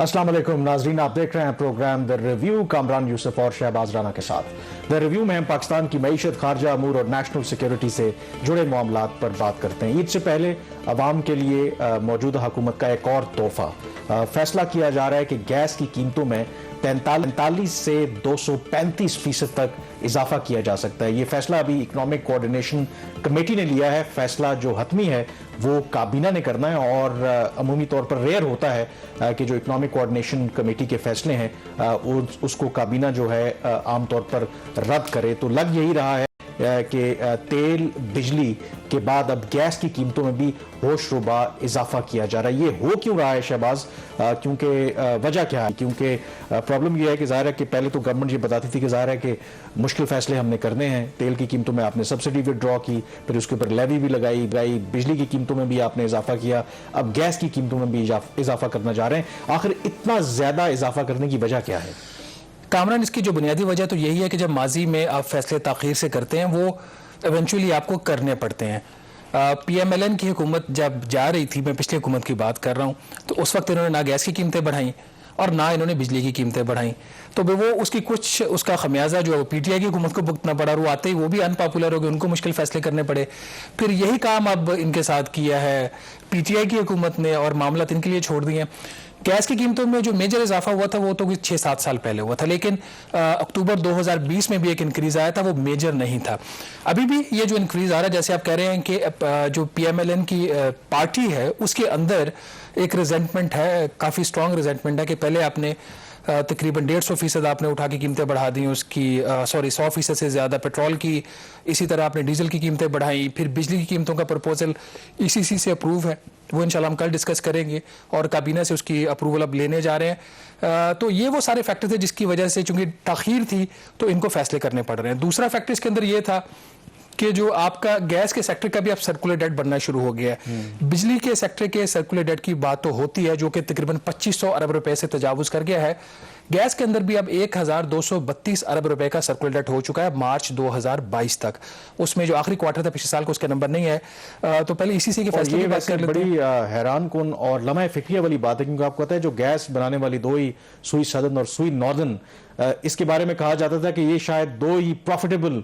अस्सलाम वालेकुम नाजरीन, आप देख रहे हैं program the review Kamran Yusuf और शहबाज राना के साथ। द रिव्यू में हम पाकिस्तान की मईशत, खारजा अमूर और नेशनल सिक्योरिटी से जुड़े मामलात पर बात करते हैं। ईद से पहले अवाम के लिए मौजूदा हुकूमत का एक और तोहफा फैसला किया जा रहा है कि गैस की कीमतों में 43 से 235% तक इजाफा किया जा सकता है। ये फैसला अभी इकोनॉमिक कोऑर्डिनेशन कमेटी ने लिया है। फैसला जो हतमी है वो काबीना ने करना है और अमूमी तौर पर रेयर होता है कि जो इकोनॉमिक कोऑर्डिनेशन कमेटी के फैसले हैं उसको काबीना जो है आमतौर पर रद्द करे। तो लग यही रहा है कि तेल बिजली के बाद अब गैस की कीमतों में भी होशरुबा इजाफा किया जा रहा है। ये हो क्यों रहा है शहबाज? क्योंकि वजह क्या है? क्योंकि प्रॉब्लम ये है कि ज़ाहिर है कि पहले तो गवर्नमेंट ये बताती थी कि ज़ाहिर है कि मुश्किल फैसले हमने करने हैं। तेल की कीमतों में आपने सब्सिडी विड्रॉ की, फिर उसके ऊपर लेवी भी लगाई, बिजली की कीमतों में भी आपने इजाफा किया, अब गैस की कीमतों में भी इजाफा करना जा रहे हैं। आखिर इतना ज़्यादा इजाफा करने की वजह क्या है? कामरान, इसकी जो बुनियादी वजह तो यही है कि जब माजी में आप फैसले ताख़ीर से करते हैं वो इवेंचुअली आपको करने पड़ते हैं। PMLN की हुकूमत जब जा रही थी, मैं पिछली हुकूमत की बात कर रहा हूँ, तो उस वक्त इन्होंने ना गैस की कीमतें बढ़ाई और ना इन्होंने बिजली की कीमतें बढ़ाई। तो वो उसकी कुछ उसका खमियाजा जो PTI की हुकूमत को भुगतना पड़ा, वो आते ही वो भी अनपॉपुलर हो गए, उनको मुश्किल फैसले करने पड़े। फिर यही काम अब इनके साथ किया है PTI की हुकूमत ने और मामला इनके लिए छोड़ दिए। गैस की कीमतों में जो मेजर इजाफा हुआ था वो तो 6-7 साल पहले हुआ था, लेकिन अक्टूबर 2020 में भी एक इंक्रीज आया था, वो मेजर नहीं था। अभी भी ये जो इंक्रीज आ रहा है, जैसे आप कह रहे हैं कि जो PMLN की पार्टी है उसके अंदर एक रिजेंटमेंट है, काफ़ी स्ट्रॉन्ग रिजेंटमेंट है कि पहले आपने तकरीबन 150% आपने उठा के कीमतें बढ़ा दी, उसकी 100% से ज़्यादा पेट्रोल की, इसी तरह आपने डीजल की कीमतें बढ़ाई। फिर बिजली की कीमतों का प्रपोजल ECC से अप्रूव है, वो इंशाल्लाह हम कल डिस्कस करेंगे और काबीना से उसकी अप्रूवल अब लेने जा रहे हैं। तो ये वो सारे फैक्टर थे जिसकी वजह से, चूंकि ताख़ीर थी तो इनको फैसले करने पड़ रहे हैं। दूसरा फैक्टर इसके अंदर ये था कि जो आपका गैस के सेक्टर का भी अब सर्कुलर डेट बनना शुरू हो गया है। बिजली के सेक्टर के सर्कुलर डेट की बात तो होती है जो कि तकरीबन 2500 अरब रुपए से तजावुज कर गया है। गैस के अंदर भी अब 1232 अरब रुपए का सर्कुलर डेट हो चुका है मार्च 2022 तक। उसमें जो आखिरी क्वार्टर था पिछले साल का उसका नंबर नहीं है। तो पहले ECC के फैसले की बात कर लेते हैं। बड़ी हैरान कुन और लम्हा फिक्रिया वाली बात है, क्योंकि आपको पता है जो गैस बनाने वाली दो ही, सुई सदर्न और सुई नॉर्दर्न, इसके बारे में कहा जाता था कि ये शायद दो ही प्रॉफिटेबल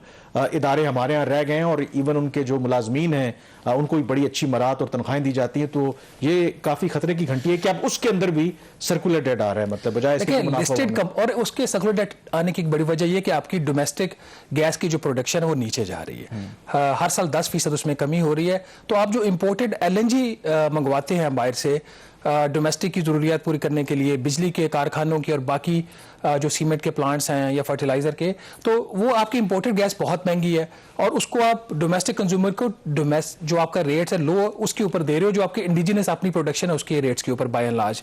इदारे हमारे यहाँ रह गए हैं और इवन उनके जो मुलाजमीन हैं उनको भी बड़ी अच्छी मराहत और तनख्वाहें दी जाती हैं। तो ये काफी खतरे की घंटी है कि अब उसके अंदर भी सर्कुलर डेट आ रहा है, मतलब बजाय लिस्टेड कम। और उसके सर्कुलर डेट आने की एक बड़ी वजह यह कि आपकी डोमेस्टिक गैस की जो प्रोडक्शन है वो नीचे जा रही है। हर साल 10% उसमें कमी हो रही है। तो आप जो इम्पोर्टेड LNG मंगवाते हैं बाहर से डोमेस्टिक की ज़रूरियात पूरी करने के लिए, बिजली के कारखानों की और बाकी जो सीमेंट के प्लांट्स हैं या फर्टिलाइज़र के, तो वो आपकी इंपोर्टेड गैस बहुत महंगी है और उसको आप डोमेस्टिक कंज्यूमर को जो आपका रेट्स है लो उसके ऊपर दे रहे हो, जो आपके इंडिजिनस अपनी प्रोडक्शन है उसके रेट्स के ऊपर बाय एंड लार्ज।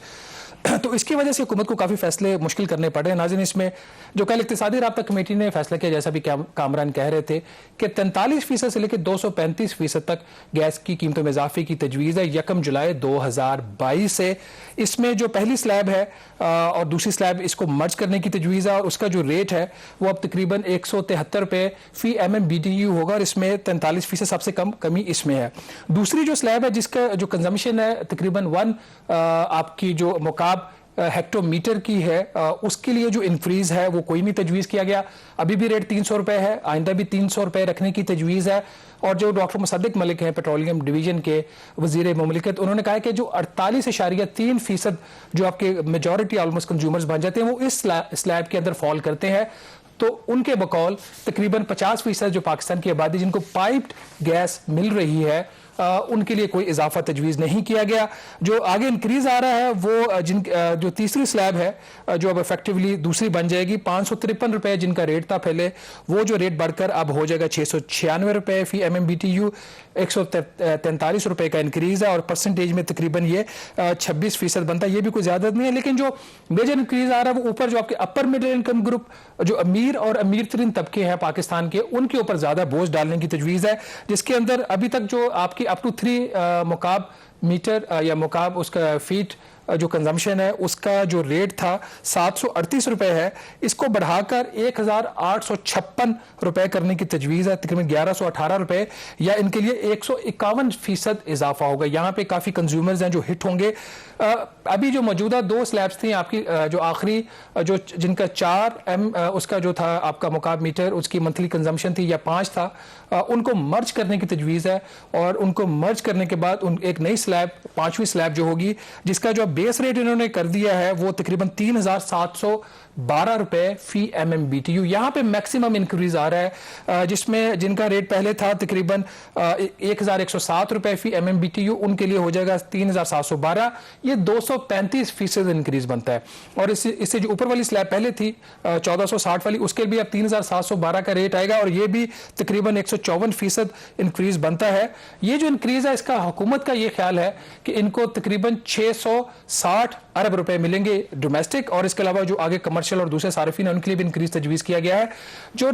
तो इसकी वजह से हुकूमत को काफ़ी फैसले मुश्किल करने पड़ रहे हैं। नाज़रीन, इसमें जो कल इक़्तिसादी राब्ता कमेटी ने फैसला किया, जैसा भी कामरान कह रहे थे कि 43% से लेकर 235% तक गैस की कीमतों में इजाफे की तजवीज़ है 1 जुलाई 2022 से। इसमें जो पहली स्लैब है और दूसरी स्लैब इसको मर्ज करने की तजवीज़ है और उसका जो रेट है वो अब तकरीबन 173 रुपये फी MMBTU होगा और इसमें 43% सबसे कम कमी इसमें है। दूसरी जो स्लैब है जिसका जो कंजम्पशन है तकरीबन 1 आपकी जो मुकाब हेक्टोमीटर की है, उसके लिए जो इंक्रीज है वो कोई नहीं तजवीज़ किया गया। अभी भी रेट 300 रुपये है, आइंदा भी 300 रुपये रखने की तजवीज़ है। और जो डॉक्टर मुसद्दिक मलिक हैं पेट्रोलियम डिवीजन के वजीर मुमलिकत, उन्होंने कहा है कि जो 48.3% जो आपके मेजॉरिटी ऑलमोस्ट कंज्यूमर्स बन जाते हैं वो इस स्लैब के अंदर फॉल करते हैं। तो उनके बकौल तकरीबन 50% जो पाकिस्तान की आबादी जिनको पाइप्ड गैस मिल रही है उनके लिए कोई इजाफा तजवीज़ नहीं किया गया। जो आगे इंक्रीज आ रहा है वो जो तीसरी स्लैब है जो अब इफेक्टिवली दूसरी बन जाएगी 553 रुपये जिनका रेट था पहले, वो जो रेट बढ़कर अब हो जाएगा 696 रुपये फी MMBTU, 143 रुपये का इंक्रीज है और परसेंटेज में तकरीबन ये 26% बनता है। ये भी कोई ज़्यादा नहीं है, लेकिन जो मेजर इंक्रीज आ रहा है वो ऊपर जो आपके अपर मिडिल इनकम ग्रुप, जो अमीर और अमीर तरीन तबके हैं पाकिस्तान के, उनके ऊपर ज़्यादा बोझ डालने की तजवीज़ है, जिसके अंदर अभी तक जो आपकी अप टू 3 मुकाब मीटर या मुकाब उसका फीट जो कंजम्पशन है उसका जो रेट था 738 रुपए है, इसको बढ़ाकर 1856 रुपए करने की तजवीज़ है, तकरीबन 1118 रुपए, या इनके लिए 151% इजाफा होगा। यहाँ पे काफ़ी कंज्यूमर्स हैं जो हिट होंगे। अभी जो मौजूदा 2 स्लैब्स थी आपकी, जो आखिरी जो जिनका 4M उसका जो था आपका मुकाब मीटर, उसकी मंथली कंजम्पशन थी, या 5 था, उनको मर्ज करने की तजवीज़ है। और उनको मर्ज करने के बाद एक नई स्लैब, 5वीं स्लैब जो होगी, जिसका जो बेस रेट इन्होंने कर दिया है वो तकरीबन 3712 रुपए फी MMBTU। यहाँ पे मैक्सिमम इंक्रीज आ रहा है, जिसमें जिनका रेट पहले था तकरीबन 1107 रुपए फी MMBTU, उनके लिए हो जाएगा 3712। ये 235% इंक्रीज बनता है। और इससे जो ऊपर वाली स्लैब पहले थी 1460 वाली, उसके भी अब 3712 का रेट आएगा, और ये भी तकरीबन 154% इंक्रीज बनता है। ये जो इंक्रीज है इसका हुकूमत का ये ख्याल है कि इनको तकरीबन 660 अरब रुपए मिलेंगे डोमेस्टिक, और इसके अलावा जो आगे कमर्शियल और दूसरे सार्फिन उनके लिए भी इंक्रीज तजवीज़ किया गया है। जो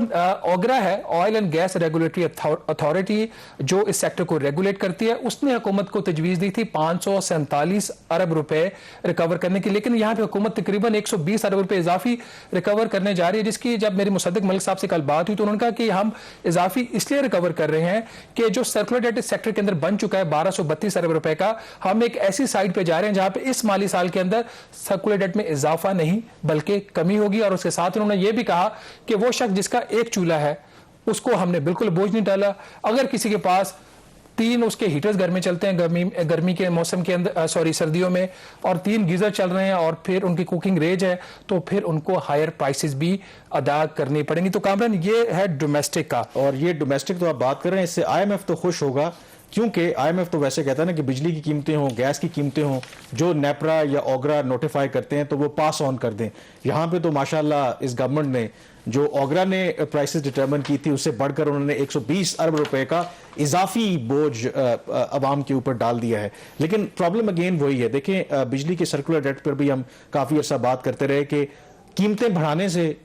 ओगरा है, oil and gas regulatory authority, जो इस सेक्टर को रेगुलेट करती है, उसने हुकूमत को तजवीज़ दी थी 547 अरब रुपए रिकवर करने की, लेकिन यहाँ पे हुकूमत तकरीबन 120 अरब रुपए इजाफी रिकवर करने जा रही है, जिसकी जब मेरी मुसद्दिक मलिक साहब से कल बात हुई तो उन्होंने कहा कि हम इजाफी इसलिए रिकवर कर रहे हैं कि जो सर्कुलर डेट सेक्टर के अंदर बन चुका है 1232 अरब रुपए का, हम एक ऐसी साइड पे जा रहे हैं जहां पे इस माली साल के अंदर सर्कुलर डेट में इजाफा नहीं बल्कि कमी होगी। और उसके साथ उन्होंने ये भी कहा कि वो शख्स जिसका एक चूल्हा है उसको हमने बिल्कुल बोझ नहीं डाला। अगर किसी के पास 3 उसके हीटर्स घर में चलते हैं गर्मी के मौसम के अंदर, सर्दियों में, और 3 गीजर चल रहे हैं और फिर उनकी कुकिंग रेंज है, तो फिर उनको हायर प्राइसेस भी अदा करनी पड़ेंगी। तो कामरान ये है डोमेस्टिक का। और ये डोमेस्टिक तो आप बात कर रहे हैं, इससे IMF तो खुश होगा, क्योंकि IMF तो वैसे कहता है ना कि बिजली की कीमतें हों, गैस की कीमतें हों, जो नेपरा या ओगरा नोटिफाई करते हैं तो वो पास ऑन कर दें। यहाँ पे तो माशाल्लाह इस गवर्नमेंट ने जो ओगरा ने प्राइसेस डिटरमिन की थी उससे बढ़कर उन्होंने 120 अरब रुपए का इजाफी बोझ अवाम के ऊपर डाल दिया है। लेकिन प्रॉब्लम अगेन वही है, देखें बिजली के सर्कुलर डेट पर भी हम काफ़ी अर्सा बात करते रहे कि कीमतें बढ़ाने से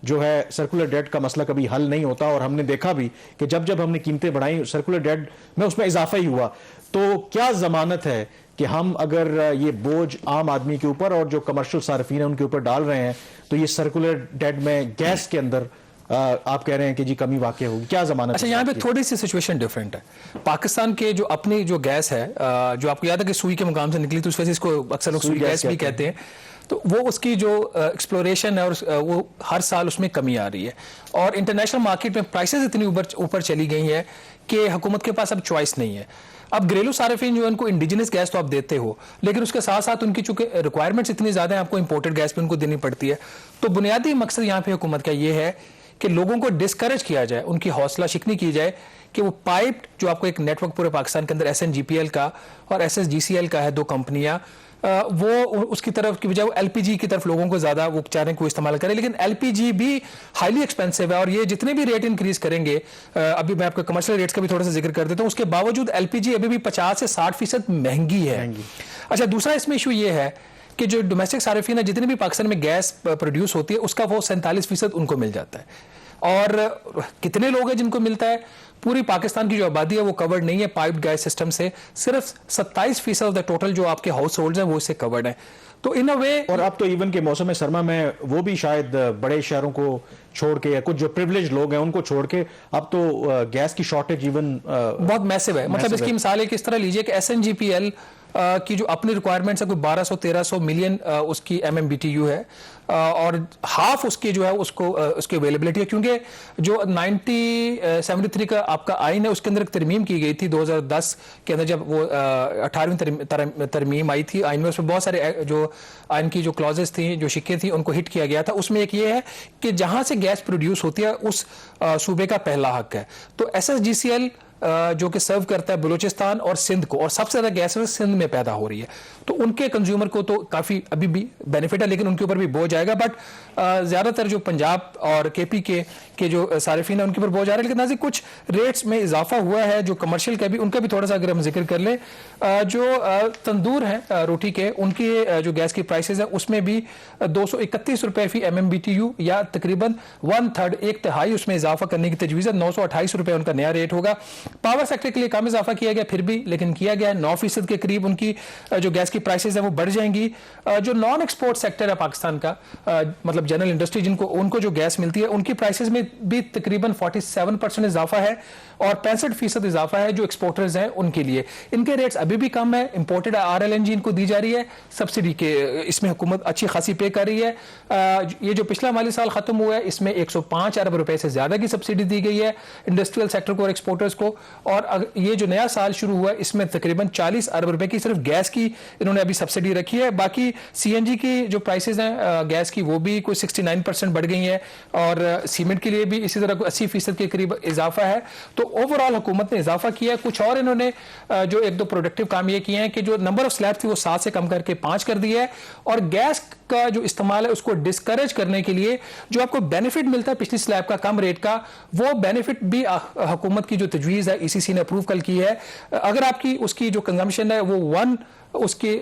जो है सर्कुलर डेट का मसला कभी हल नहीं होता, और हमने देखा भी कि जब जब हमने कीमतें बढ़ाई सर्कुलर डेट में उसमें इजाफा ही हुआ। तो क्या जमानत है कि हम अगर ये बोझ आम आदमी के ऊपर और जो कमर्शियल सार्फिन है उनके ऊपर डाल रहे हैं तो ये सर्कुलर डेट में गैस के अंदर आप कह रहे हैं कि जी कमी वाकई होगी, क्या जमानत? अच्छा, यहाँ पे थोड़ी सी सिचुएशन डिफरेंट है। पाकिस्तान के जो अपनी जो गैस है, जो आपको याद है कि सुई के मुकाम से निकली, तो उस वजह से इसको अक्सर लोग सुई गैस भी कहते हैं। तो वो उसकी जो एक्सप्लोरेशन है और वो हर साल उसमें कमी आ रही है, और इंटरनेशनल मार्केट में प्राइसेस इतनी ऊपर चली गई हैं कि हुकूमत के पास अब चॉइस नहीं है। अब घरेलू सार्फिन जो है उनको इंडिजिनस गैस तो आप देते हो, लेकिन उसके साथ साथ उनकी चूंकि रिक्वायरमेंट्स इतनी ज़्यादा है, आपको इंपोर्टेड गैस भी उनको देनी पड़ती है। तो बुनियादी मकसद यहाँ पे हुकूमत का ये है कि लोगों को डिस्करेज किया जाए, उनकी हौसला शिकनी की जाए कि वो पाइप जो आपको एक नेटवर्क पूरे पाकिस्तान के अंदर SNGPL का और SSGCL का है, 2 कंपनियां, वो उसकी तरफ की बजाय वो LPG की तरफ लोगों को ज्यादा वो चाह रहे हैं को इस्तेमाल करें। लेकिन LPG भी हाईली एक्सपेंसिव है, और ये जितने भी रेट इंक्रीज करेंगे, अभी मैं आपको कमर्शियल रेट्स का भी थोड़ा सा जिक्र कर देता हूँ, उसके बावजूद LPG अभी भी 50 से 60% महंगी है। अच्छा, दूसरा इसमें इशू ये है कि जो डोमेस्टिक सार्फिन है, जितने भी पाकिस्तान में गैस प्रोड्यूस होती है उसका वो 47% उनको मिल जाता है। और कितने लोग हैं जिनको मिलता है? पूरी पाकिस्तान की जो आबादी है वो कवर्ड नहीं है पाइप्ड गैस सिस्टम से, सिर्फ 27% ऑफ द टोटल जो आपके हाउस होल्ड हैं वो इससे कवर्ड है। तो इन अ वे, और अब तो इवन के मौसम सरमा में वो भी शायद बड़े शहरों को छोड़ के या कुछ जो प्रिविलेज लोग हैं उनको छोड़ के अब तो गैस की शॉर्टेज इवन बहुत मैसिव है। मतलब इसकी मिसाल एक इस तरह लीजिए कि SNGPL की जो अपनी रिक्वायरमेंट्स है कोई 1200-1300 मिलियन उसकी MMBTU है, और हाफ उसकी जो है उसको उसकी अवेलेबिलिटी है, क्योंकि जो 1973 का आपका आइन है उसके अंदर एक तरमीम की गई थी 2010 के अंदर, जब वो 18वीं तरमीम आई थी आइन में, उसमें बहुत सारे जो आइन की जो क्लॉजेस थी, जो शिक्के थी, उनको हिट किया गया था। उसमें एक ये है कि जहां से गैस प्रोड्यूस होती है उस सूबे का पहला हक है। तो SSGCL जो कि सर्व करता है बलूचिस्तान और सिंध को, और सबसे ज्यादा गैस सिंध में पैदा हो रही है, तो उनके कंज्यूमर को तो काफी अभी भी बेनिफिट है, लेकिन उनके ऊपर भी बोझ आएगा। बट ज्यादातर जो पंजाब और KP के कि जो सारिफीन है उनके ऊपर बोझ आ रहा है, लेकिन नाज़रीन कुछ रेट्स में इजाफा हुआ है जो कमर्शियल का भी, उनका भी थोड़ा सा अगर हम जिक्र कर लें। जो तंदूर हैं रोटी के, उनके जो गैस की प्राइसेस है उसमें भी 231 रुपए फी MMBTU या तकरीबन 1/3 एक तिहाई उसमें इजाफा करने की तजवीज़ है। 928 रुपए उनका नया रेट होगा। पावर सेक्टर के लिए कम इजाफा किया गया फिर भी, लेकिन किया गया 9% के करीब उनकी जो गैस की प्राइसेस है वो बढ़ जाएंगी। जो नॉन एक्सपोर्ट सेक्टर है पाकिस्तान का, मतलब जनरल इंडस्ट्री जिनको उनको जो गैस मिलती है उनकी प्राइसेस में भी तकरीबन 47% इजाफा है और 65% इजाफा है जो एक्सपोर्टर्स हैं उनके लिए। इनके रेट्स अभी भी कम है। इंपोर्टेड RLNG इनको दी जा रही है सब्सिडी के, इसमें हुकूमत अच्छी खासी पे कर रही है। ये जो पिछला माली साल खत्म हुआ है इसमें 105 अरब रुपए से ज्यादा की सब्सिडी दी गई है इंडस्ट्रियल सेक्टर को और एक्सपोर्टर्स को। और ये जो नया साल शुरू हुआ है इसमें तकरीबन 40 अरब रुपए की सिर्फ गैस की इन्होंने अभी सब्सिडी रखी है। बाकी CNG की जो प्राइसेस हैं गैस की वो भी कोई 69% बढ़ गई हैं और सीमेंट के लिए भी इसी तरह 80% के करीब इजाफा है। तो ओवरऑल हुकूमत ने इजाफा किया है। कुछ और इन्होंने जो एक दो प्रोडक्टिव काम ये किए हैं कि जो नंबर ऑफ स्लैब थी वो 7 से कम करके 5 कर दिया है और गैस का जो इस्तेमाल है उसको डिस्करेज करने के लिए जो आपको बेनिफिट मिलता है पिछली स्लैब का कम रेट का, वो बेनिफिट भी हुकूमत की जो तजवीज़ है ECC ने अप्रूव कल की है। अगर आपकी उसकी जो कंजम्पशन है वो 1 उसकी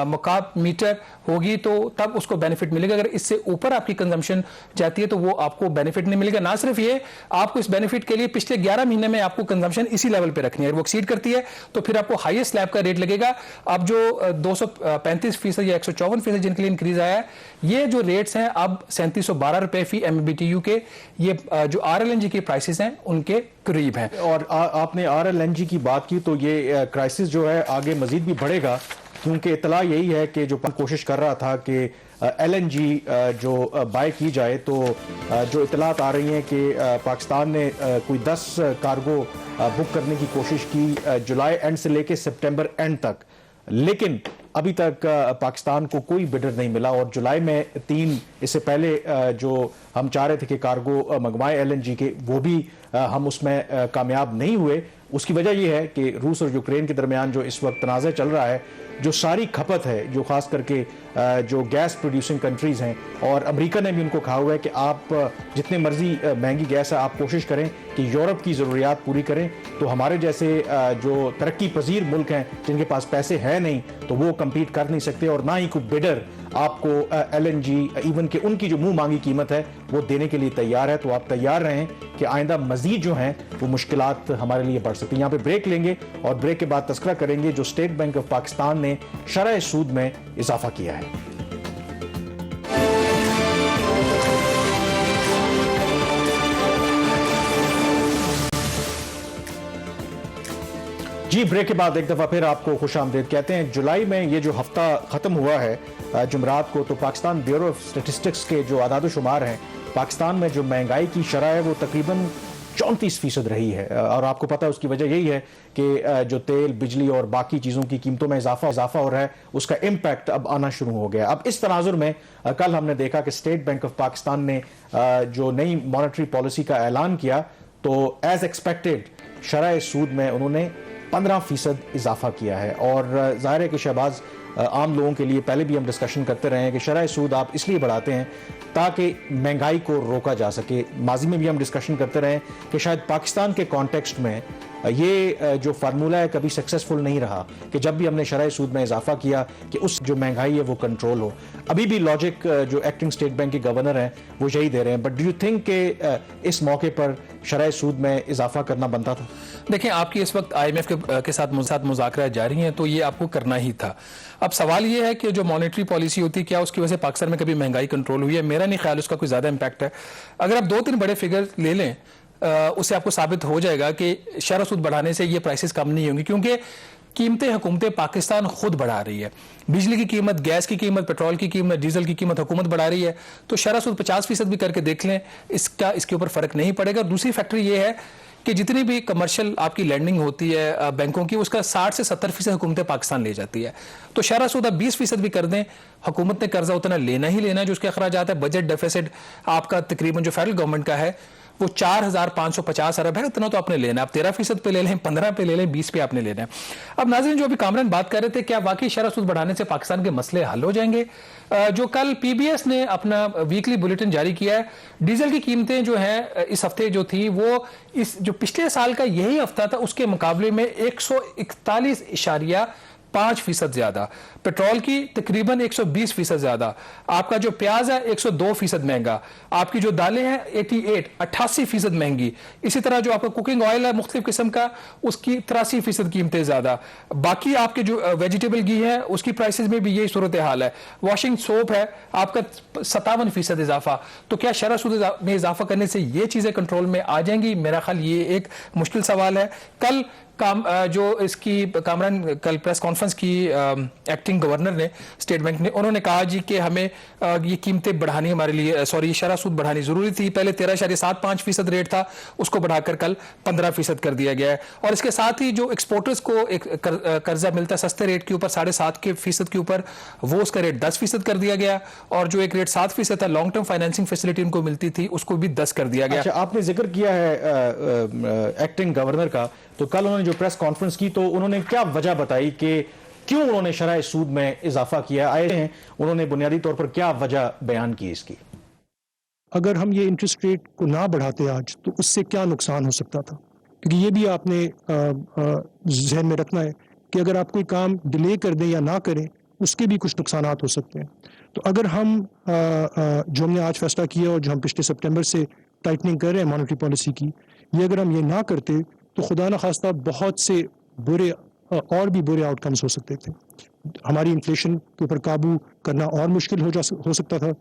मुकाब मीटर होगी तो तब उसको बेनिफिट मिलेगा। अगर इससे ऊपर आपकी कंजम्पशन जाती है तो वो आपको बेनिफिट नहीं मिलेगा। ना सिर्फ ये, आपको इस बेनिफिट के लिए पिछले 11 महीने में आपको कंजम्पशन इसी लेवल पे रखनी है। अगर वो एक्सीड करती है तो फिर आपको हाईएस्ट स्लैब का रेट लगेगा। अब जो 235% या 154% जिनके लिए इंक्रीज आया है, ये जो रेट्स हैं अब 3712 रुपए फी MMBTU के, ये जो RLNG के प्राइसेस हैं उनके करीब हैं। और आपने RLNG की बात की तो ये क्राइसिस जो है आगे मजीद भी बढ़ेगा, क्योंकि इतला यही है कि जो कोशिश कर रहा था कि LNG जो बाय की जाए, तो जो इतलात आ रही हैं कि पाकिस्तान ने कोई 10 कार्गो बुक करने की कोशिश की जुलाई एंड से लेके सितंबर एंड तक, लेकिन अभी तक पाकिस्तान को कोई बिडर नहीं मिला। और जुलाई में 3 इससे पहले जो हम चाह रहे थे कि कार्गो मंगवाए LNG के, वो भी हम उसमें कामयाब नहीं हुए। उसकी वजह यह है कि रूस और यूक्रेन के दरमियान जो इस वक्त तनाज़ा चल रहा है, जो सारी खपत है, जो खास करके जो गैस प्रोड्यूसिंग कंट्रीज हैं, और अमेरिका ने भी उनको कहा हुआ है कि आप जितने मर्जी महंगी गैस है आप कोशिश करें कि यूरोप की ज़रूरियात पूरी करें। तो हमारे जैसे जो तरक्की पजीर मुल्क हैं जिनके पास पैसे हैं नहीं, तो वो कम्पीट कर नहीं सकते और ना ही कोई बिडर आपको LNG इवन कि उनकी जो मुंह मांगी कीमत है वो देने के लिए तैयार है। तो आप तैयार रहें कि आइंदा मजीद जो हैं वो मुश्किलात हमारे लिए बढ़ सकती हैं। यहाँ पे ब्रेक लेंगे और ब्रेक के बाद तस्करा करेंगे जो स्टेट बैंक ऑफ पाकिस्तान ने शरह सूद में इजाफा किया है। जी, ब्रेक के बाद एक दफ़ा फिर आपको खुश आमदीद कहते हैं। जुलाई में ये जो हफ्ता ख़त्म हुआ है जुमरात को, तो पाकिस्तान ब्यूरो ऑफ स्टेटिस्टिक्स के जो आदाद शुमार हैं, पाकिस्तान में जो महंगाई की शरह है वो तकरीबन 34% रही है। और आपको पता है उसकी वजह यही है कि जो तेल, बिजली और बाकी चीज़ों की कीमतों में इजाफा हो रहा है, उसका इम्पैक्ट अब आना शुरू हो गया। अब इस तनाजुर में कल हमने देखा कि स्टेट बैंक ऑफ पाकिस्तान ने जो नई मॉनेटरी पॉलिसी का ऐलान किया, तो एज एक्सपेक्टेड शरह सूद में उन्होंने 15% इजाफा किया है। और जाहिर है कि शहबाज, आम लोगों के लिए पहले भी हम डिस्कशन करते रहे हैं कि शरह सूद आप इसलिए बढ़ाते हैं ताकि महंगाई को रोका जा सके। माजी में भी हम डिस्कशन करते रहे कि शायद पाकिस्तान के कॉन्टेक्स्ट में ये जो फार्मूला है कभी सक्सेसफुल नहीं रहा कि जब भी हमने शरह सूद में इजाफा किया कि उस जो महंगाई है वो कंट्रोल हो। अभी भी लॉजिक जो एक्टिंग स्टेट बैंक के गवर्नर हैं वो यही दे रहे हैं। बट डू यू थिंक कि इस मौके पर शरह सूद में इजाफा करना बनता था? देखिए, आपकी इस वक्त IMF के साथ मुज़ाकरा जारी हैं, तो ये आपको करना ही था। अब सवाल ये है कि जो मॉनेटरी पॉलिसी होती है, क्या उसकी वजह से पाकिस्तान में कभी महंगाई कंट्रोल हुई है? मेरा नहीं ख्याल उसका कोई ज़्यादा इम्पैक्ट है। अगर आप 2-3 बड़े फिगर ले लें, उससे आपको साबित हो जाएगा कि शरह सूद बढ़ाने से ये प्राइसेस कम नहीं होंगी, क्योंकि कीमतें हुकूमतें पाकिस्तान खुद बढ़ा रही है। बिजली की कीमत, गैस की कीमत, पेट्रोल की कीमत, डीजल की कीमत हुकूमत बढ़ा रही है। तो शरह सूद 50% भी करके देख लें, इसके ऊपर फर्क नहीं पड़ेगा। दूसरी फैक्टर ये है कि जितनी भी कमर्शियल आपकी लैंडिंग होती है बैंकों की, उसका 60 से 70% हुकूमत पाकिस्तान ले जाती है। तो शरह सूद आप 20% भी कर दें, हुकूमत ने कर्जा उतना लेना ही लेना है जो उसके अखराजात है। बजट डेफिसिट आपका तकरीबन जो फेडरल गवर्नमेंट का है वो 4,550 अरब है, उतना तो आपने लेना है। आप 13% पे ले लें, 15 पे ले लें, 20 पे आपने लेना है। अब नाज़रीन, जो अभी कामरान बात कर रहे थे, क्या वाकई शरह सूद बढ़ाने से पाकिस्तान के मसले हल हो जाएंगे? जो कल PBS ने अपना वीकली बुलेटिन जारी किया है, डीजल की कीमतें जो हैं इस हफ्ते जो थी, वो इस जो पिछले साल का यही हफ्ता था उसके मुकाबले में 141.5% ज्यादा, पेट्रोल की तकरीबन 120% ज्यादा, आपका जो प्याज है 102% महंगा, आपकी जो दालें हैं 88% महंगी, इसी तरह जो आपका कुकिंग ऑयल है मुख्तलिफ किस्म का, उसकी 83% कीमतें ज्यादा, बाकी आपके जो वेजिटेबल घी है उसकी प्राइसेस में भी यही सूरत हाल है, वॉशिंग सोप है आपका 57% इजाफा। तो क्या शरह सूद में इजाफा करने से ये चीजें कंट्रोल में आ जाएंगी? मेरा ख्याल ये एक मुश्किल सवाल है। कल जो इसकी कामरान कल प्रेस कॉन्फ्रेंस की एक्टिंग गवर्नर ने, स्टेट बैंक ने, उन्होंने कहा जी कि हमें ये कीमतें बढ़ानी, हमारे लिए शरह सूद बढ़ानी जरूरी थी। पहले 13.75% रेट था, उसको बढ़ाकर कल 15% कर दिया गया है। और इसके साथ ही जो एक्सपोर्टर्स को एक कर्जा मिलता है सस्ते रेट के ऊपर 7.5% के ऊपर, वो उसका रेट 10% कर दिया गया। और जो एक रेट 7% था लॉन्ग टर्म फाइनेंसिंग फैसिलिटी उनको मिलती थी, उसको भी 10 कर दिया गया। अच्छा, आपने जिक्र किया है एक्टिंग गवर्नर का, तो कल उन्होंने जो प्रेस कॉन्फ्रेंस की तो उन्होंने क्या वजह बताई कि क्यों उन्होंने शरह सूद में इजाफा किया? आए हैं, उन्होंने बुनियादी तौर पर क्या वजह बयान की इसकी? अगर हम ये इंटरेस्ट रेट को ना बढ़ाते आज, तो उससे क्या नुकसान हो सकता था? क्योंकि ये भी आपने जहन में रखना है कि अगर आप कोई काम डिले कर दें या ना करें, उसके भी कुछ नुकसान हो सकते हैं। तो अगर हम जो हमने आज फैसला किया और जो हम पिछले सितंबर से टाइटनिंग कर रहे हैं मॉनेटरी पॉलिसी की, ये अगर हम ये ना करते तो खुदा न खास्ता बहुत से बुरे और भी बुरे आउटकम्स हो सकते थे। हमारी इन्फ्लेशन के ऊपर काबू करना और मुश्किल हो सकता था।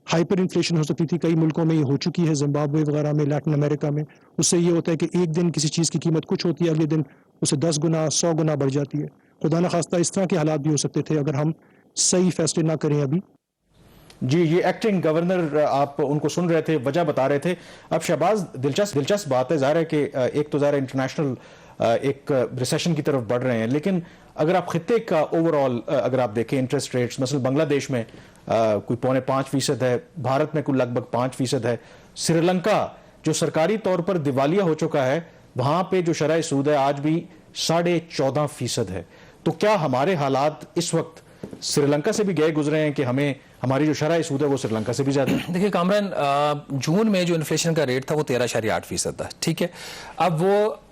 हाइपर इन्फ्लेशन हो सकती थी, कई मुल्कों में ये हो चुकी है, जिम्बाब्वे वगैरह में, लैटिन अमेरिका में। उससे ये होता है कि एक दिन किसी चीज़ की कीमत कुछ होती है, अगले दिन उसे 10 गुना 100 गुना बढ़ जाती है। खुदा न खास्ता इस तरह के हालात भी हो सकते थे अगर हम सही फैसले ना करें अभी। जी, ये एक्टिंग गवर्नर, आप उनको सुन रहे थे, वजह बता रहे थे। अब शहबाज, दिलचस्प बात है, ज़ाहिर है कि एक तो ज़ाहिर इंटरनेशनल एक रिसेशन की तरफ बढ़ रहे हैं, लेकिन अगर आप खित्ते का ओवरऑल अगर आप देखें इंटरेस्ट रेट्स, मसलन बांग्लादेश में कोई 4.5% है, भारत में कोई लगभग 5% है, श्रीलंका जो सरकारी तौर पर दिवालिया हो चुका है, वहां पे जो शरह सूद है आज भी 14.5% है। तो क्या हमारे हालात इस वक्त श्रीलंका से भी गए गुजरे हैं कि हमें हमारी जो शरह सूद है वो श्रीलंका से भी ज्यादा है? देखिए कामरान, जून में जो इन्फ्लेशन का रेट था वो 13.8% था, ठीक है। अब वो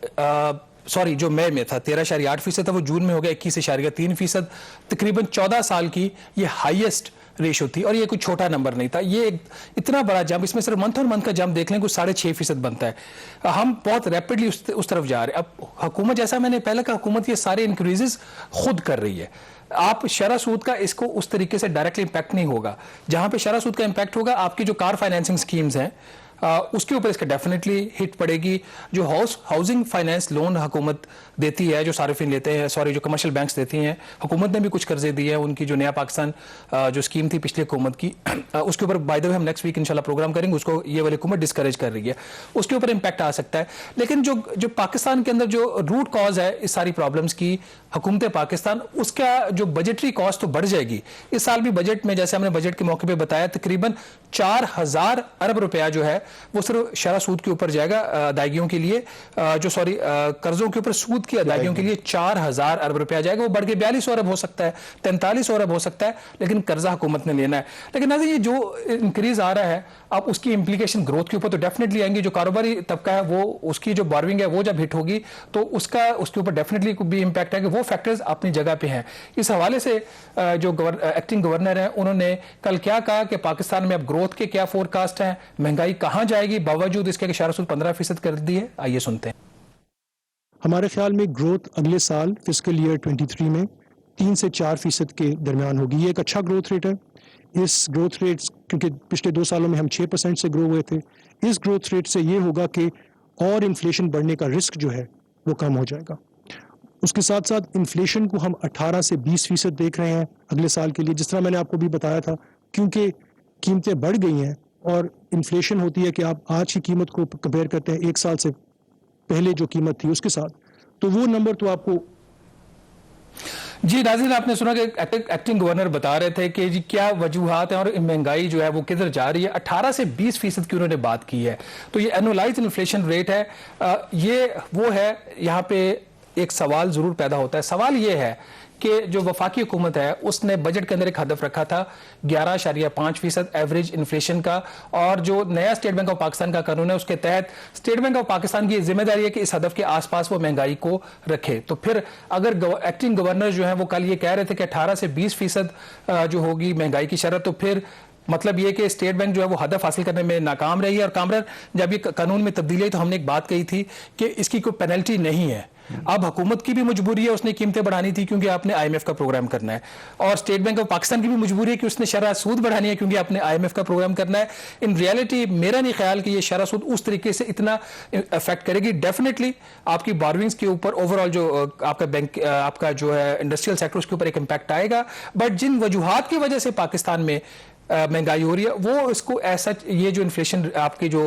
सॉरी, जो मई में था 13.8% था, वो जून में हो गया 21.3%। तकरीबन 14 साल की ये हाईएस्ट रेशो थी, और ये कोई छोटा नंबर नहीं था। ये एक इतना बड़ा जंप, इसमें सिर्फ मंथ और मंथ का जंप देख लें कुछ 6.5% बनता है। हम बहुत रैपिडली उस तरफ जा रहे हैं। अब हुकूमत, जैसा मैंने पहले कहा, हुकूमत ये सारे इंक्रीजेस खुद कर रही है। आप शरह सूद का इसको उस तरीके से डायरेक्टली इंपैक्ट नहीं होगा। जहां पे शरह सूद का इंपैक्ट होगा, आपकी जो कार फाइनेंसिंग स्कीम्स हैं उसके ऊपर इसका डेफिनेटली हिट पड़ेगी। जो हाउसिंग फाइनेंस लोन हुकूमत देती है, जो सारिफिन लेते हैं, सॉरी जो कमर्शियल बैंक्स देती हैं, हुकूमत ने भी कुछ कर्जे दिए हैं। उनकी जो नया पाकिस्तान जो स्कीम थी पिछली हुकूमत की, उसके ऊपर बाय द वे हम नेक्स्ट वीक इंशाल्लाह प्रोग्राम करेंगे, उसको ये वाली हुकूमत डिस्करेज कर रही है, उसके ऊपर इंपैक्ट आ सकता है। लेकिन जो पाकिस्तान के अंदर जो रूट कॉज है इस सारी प्रॉब्लम्स की, हुकूमत पाकिस्तान, उसका जो बजटरी कॉस्ट तो बढ़ जाएगी। इस साल भी बजट में, जैसे हमने बजट के मौके पे बताया, तकरीबन 4,000 अरब रुपया जो है वो सिर्फ शरह सूद के ऊपर जाएगा अदायगियों के लिए, कर्जों के ऊपर सूद की अदायगियों के लिए 4,000 अरब रुपया जाएगा। वो बढ़ के 42 अरब हो सकता है, 43 अरब हो सकता है, लेकिन कर्जा हुकूमत ने लेना है। लेकिन नाज़रीन, ये जो इंक्रीज आ रहा है, अब उसकी इंप्लीकेशन ग्रोथ के ऊपर तो डेफिनेटली आएंगी। जो कारोबारी तबका है वो, उसकी जो बोरिंग है वो जब हिट होगी तो उसके ऊपर डेफिनेटली भी इंपैक्ट आएगा। वो फैक्टर्स अपनी जगह पे हैं। इस हवाले से जो एक्टिंग गवर्नर हैं, उन्होंने कल क्या कहा कि पाकिस्तान में अब ग्रोथ के क्या फोरकास्ट हैं, महंगाई कहां जाएगी, बावजूद इसके कि शरह सूद 15% कर दी है। आइए सुनते हैं। हमारे ख्याल में ग्रोथ अगले साल फिस्कल ईयर 23 में 3 से 4% के दरमियान होगी। ये एक अच्छा ग्रोथ रेट है। इस ग्रोथ रेट, क्योंकि पिछले 2 सालों में हम 6% से ग्रो हुए थे, इस ग्रोथ रेट से ये होगा कि और इन्फ्लेशन बढ़ने का रिस्क जो है वो कम हो जाएगा। उसके साथ साथ इन्फ्लेशन को हम 18 से 20% देख रहे हैं अगले साल के लिए, जिस तरह मैंने आपको भी बताया था, क्योंकि कीमतें बढ़ गई हैं और इन्फ्लेशन होती है कि आप आज की कीमत को कंपेयर करते हैं 1 साल से पहले जो कीमत थी उसके साथ, तो वो नंबर तो आपको जी नाज़रीन, आपने सुना कि एक्टिंग गवर्नर बता रहे थे कि जी क्या वजूहात हैं और महंगाई जो है वो किधर जा रही है। 18 से 20% की उन्होंने बात की है। तो ये एनुअलाइज्ड इन्फ्लेशन रेट है, ये वो है। यहाँ पे एक सवाल जरूर पैदा होता है। सवाल ये है कि जो वफाकी हुकूमत है उसने बजट के अंदर एक हदफ रखा था 11.5% एवरेज इन्फ्लेशन का, और जो नया स्टेट बैंक ऑफ पाकिस्तान का कानून है उसके तहत स्टेट बैंक ऑफ पाकिस्तान की जिम्मेदारी है कि इस हदफ के आसपास वो महंगाई को रखे। तो फिर अगर एक्टिंग गवर्नर जो है वो कल ये कह रहे थे कि 18 से 20% जो होगी महंगाई की शरत, तो फिर मतलब ये कि स्टेट बैंक जो है वो हदफ हासिल करने में नाकाम रही है। और कामरान, जब ये कानून में तब्दीली आई तो हमने एक बात कही थी कि इसकी कोई पेनल्टी नहीं है। अब हुकूमत की भी मजबूरी है, उसने कीमतें बढ़ानी थी क्योंकि आपने IMF का प्रोग्राम करना है, और स्टेट बैंक ऑफ पाकिस्तान की भी मजबूरी है कि उसने शरह सूद बढ़ानी है क्योंकि आपने IMF का प्रोग्राम करना है। इन रियलिटी मेरा नहीं ख्याल कि ये शरह सूद उस तरीके से इतना अफेक्ट करेगी। डेफिनेटली आपकी बोरोइंग्स के ऊपर ओवरऑल जो आपका बैंक, आपका जो है इंडस्ट्रियल सेक्टर, उसके ऊपर एक इम्पैक्ट आएगा। बट जिन वजूहात की वजह से पाकिस्तान में महंगाई हो रही है वो इसको ऐसा, ये जो इन्फ्लेशन आपकी जो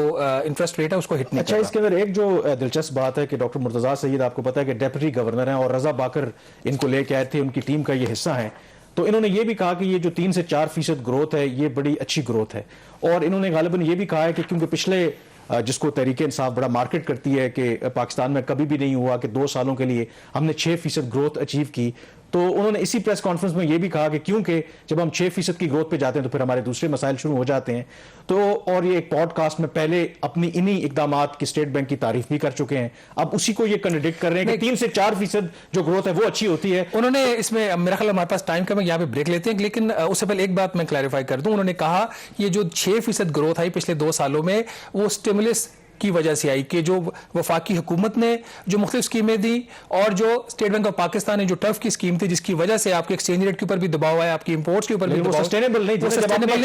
इंटरेस्ट रेट है उसको हिट नहीं अच्छा, इसके अंदर एक जो दिलचस्प बात है कि डॉक्टर मुर्तजा सईद, आपको पता है कि डेप्यूटी गवर्नर हैं और रजा बाकर इनको लेके आए थे, उनकी टीम का ये हिस्सा है। तो इन्होंने ये भी कहा कि ये जो 3 से 4% ग्रोथ है ये बड़ी अच्छी ग्रोथ है। और इन्होंने गालिबन ये भी कहा है कि क्योंकि पिछले जिसको तहरीक इंसाफ बड़ा मार्केट करती है कि पाकिस्तान में कभी भी नहीं हुआ कि 2 सालों के लिए हमने 6% ग्रोथ अचीव की, तो उन्होंने इसी प्रेस कॉन्फ्रेंस में यह भी कहा कि क्योंकि जब हम 6% की ग्रोथ पे जाते हैं तो फिर हमारे दूसरे मसाइल शुरू हो जाते हैं। तो और ये एक पॉडकास्ट में पहले अपनी इन्हीं इकदामात की स्टेट बैंक की तारीफ भी कर चुके हैं, अब उसी को ये कॉन्ट्रडिक्ट कर रहे हैं कि 3 से 4% जो ग्रोथ है वो अच्छी होती है। उन्होंने इसमें, मेरा ख्याल हमारे पास टाइम कम है, यहाँ पे ब्रेक लेते हैं, लेकिन उससे पहले एक बात मैं क्लैरिफाई कर दूं। उन्होंने कहा ये जो 6% ग्रोथ आई पिछले 2 सालों में वो स्टिमुलस की वजह से आई कि जो वफाकी हुकूमत ने जो मुख्तलिफ स्कीमें दी और जो स्टेट बैंक ऑफ पाकिस्तान ने जो टर्फ की स्कीम थी जिसकी वजह से आपके एक्सचेंज रेट के ऊपर भी दबाव आया, आपकी इंपोर्ट्स के ऊपर भी दबाव, सस्टेनेबल नहीं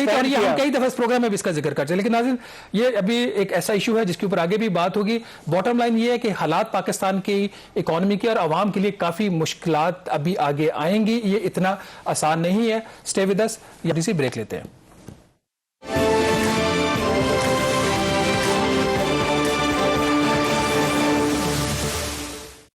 था। और ये हम कई दफा इस प्रोग्राम में भी इसका जिक्र करते हैं। लेकिन नाज़रीन, ये अभी एक ऐसा इशू है जिसके ऊपर आगे भी बात होगी। बॉटम लाइन ये है कि हालात पाकिस्तान की इकोनॉमी के और आवाम के लिए काफी मुश्किलात अभी आगे आएंगी, ये इतना आसान नहीं है। स्टे विद अस, या ब्रेक लेते हैं।